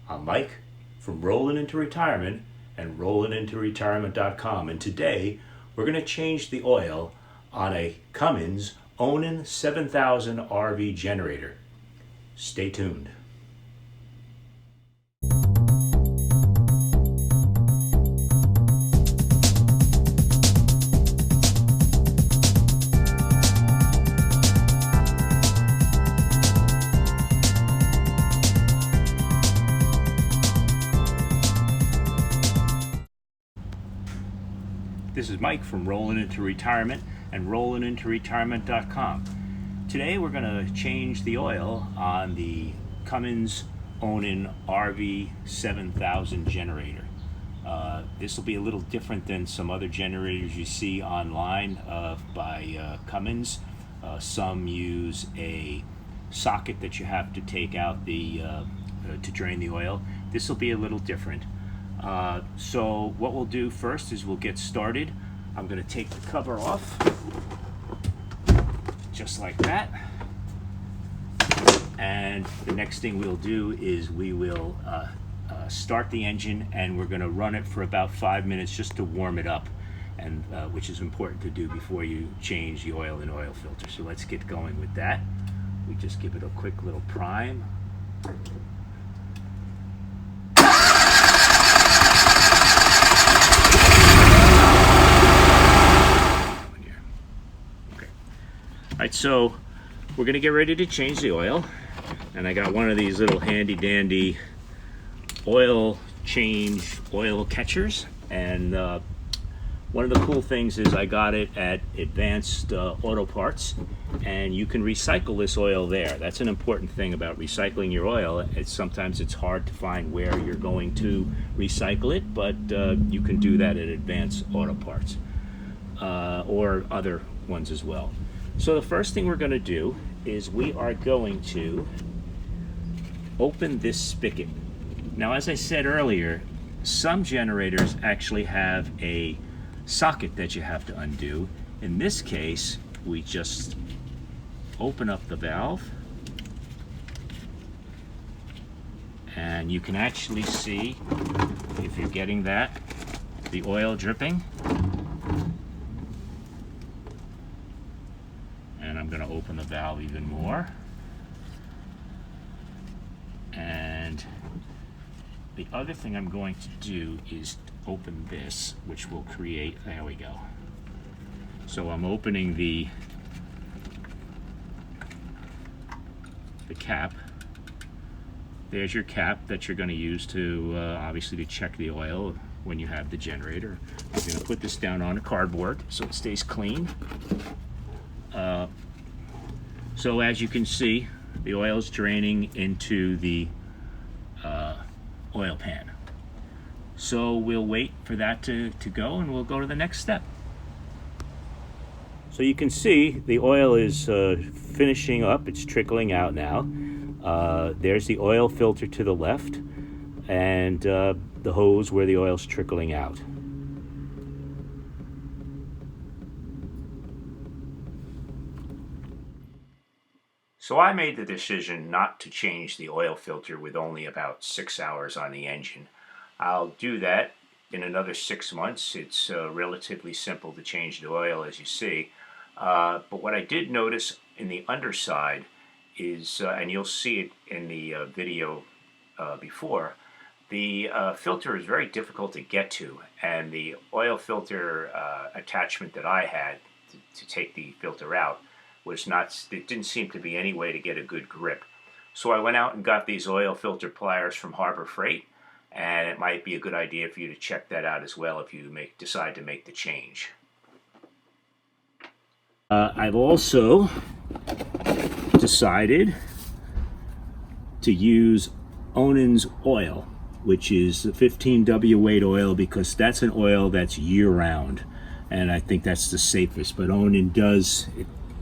I'm Mike from Rollin Into Retirement and rollinintoretirement.com, and today we're going to change the oil on a Cummins Onan 7000 RV generator. Stay tuned. This is Mike from Rollin Into Retirement and rollinintoretirement.com. Today we're going to change the oil on the Cummins Onan RV 7000 generator. This will be a little different than some other generators you see online by Cummins. Some use a socket that you have to take out to drain the oil. This will be a little different. So what we'll do first is we'll get started. I'm going to take the cover off, just like that. And the next thing we'll do is we will start the engine, and we're going to run it for about 5 minutes just to warm it up, and which is important to do before you change the oil and oil filter. So let's get going with that. We just give it a quick little prime. Alright, so we're going to get ready to change the oil, and I got one of these little handy dandy oil change oil catchers, and one of the cool things is I got it at Advanced Auto Parts, and you can recycle this oil there. That's an important thing about recycling your oil. Sometimes it's hard to find where you're going to recycle it, but you can do that at Advanced Auto Parts or other ones as well. So the first thing we're going to do is we are going to open this spigot. Now, as I said earlier, some generators actually have a socket that you have to undo. In this case, we just open up the valve, and you can actually see, if you're getting that, the oil dripping. And I'm going to open the valve even more. And the other thing I'm going to do is open this, which will create, there we go. So I'm opening the cap. There's your cap that you're going to use to obviously to check the oil when you have the generator. I'm going to put this down on a cardboard so it stays clean. So as you can see, the oil is draining into the oil pan. So we'll wait for that to go, and we'll go to the next step. So you can see the oil is finishing up. It's trickling out now. There's the oil filter to the left, and the hose where the oil's trickling out. So I made the decision not to change the oil filter with only about 6 hours on the engine. I'll do that in another 6 months. It's relatively simple to change the oil, as you see. But what I did notice in the underside is, and you'll see it in the video before, the filter is very difficult to get to, and the oil filter attachment that I had to take the filter out was not, it didn't seem to be any way to get a good grip. So I went out and got these oil filter pliers from Harbor Freight, and it might be a good idea for you to check that out as well if you decide to make the change. I've also decided to use Onan's oil, which is the 15W weight oil, because that's an oil that's year-round, and I think that's the safest. But Onan does,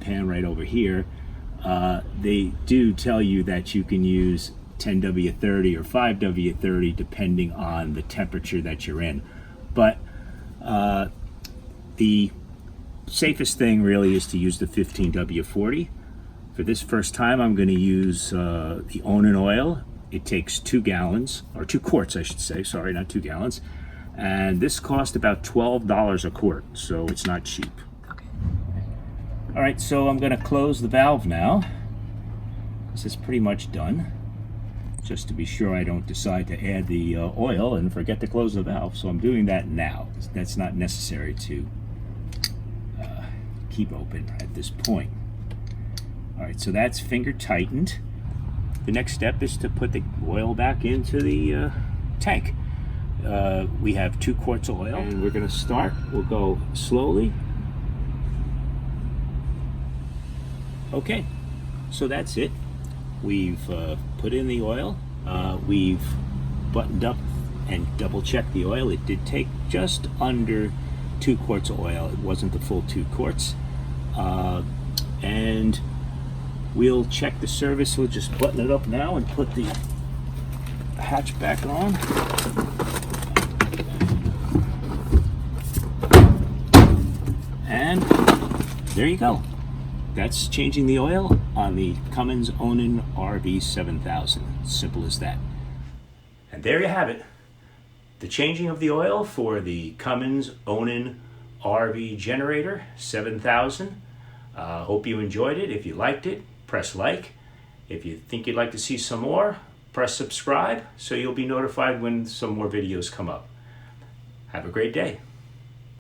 pan right over here, they do tell you that you can use 10W30 or 5W30 depending on the temperature that you're in. But the safest thing really is to use the 15W40. For this first time, I'm going to use the Onan oil, it takes 2 gallons, or 2 quarts I should say, sorry, not 2 gallons. And this cost about $12 a quart, so it's not cheap. Okay. All right, so I'm gonna close the valve now. This is pretty much done. Just to be sure I don't decide to add the oil and forget to close the valve. So I'm doing that now. That's not necessary to keep open at this point. All right, so that's finger tightened. The next step is to put the oil back into the tank. We have 2 quarts of oil, and we're gonna start. We'll go slowly. Okay, so that's it. We've put in the oil. We've buttoned up and double-checked the oil. It did take just under 2 quarts of oil. It wasn't the full 2 quarts. And we'll check the service. We'll just button it up now and put the hatch back on. And there you go. That's changing the oil on the Cummins Onan RV 7000. Simple as that. And there you have it. The changing of the oil for the Cummins Onan RV generator 7000. Hope you enjoyed it. If you liked it, press like. If you think you'd like to see some more, press subscribe so you'll be notified when some more videos come up. Have a great day.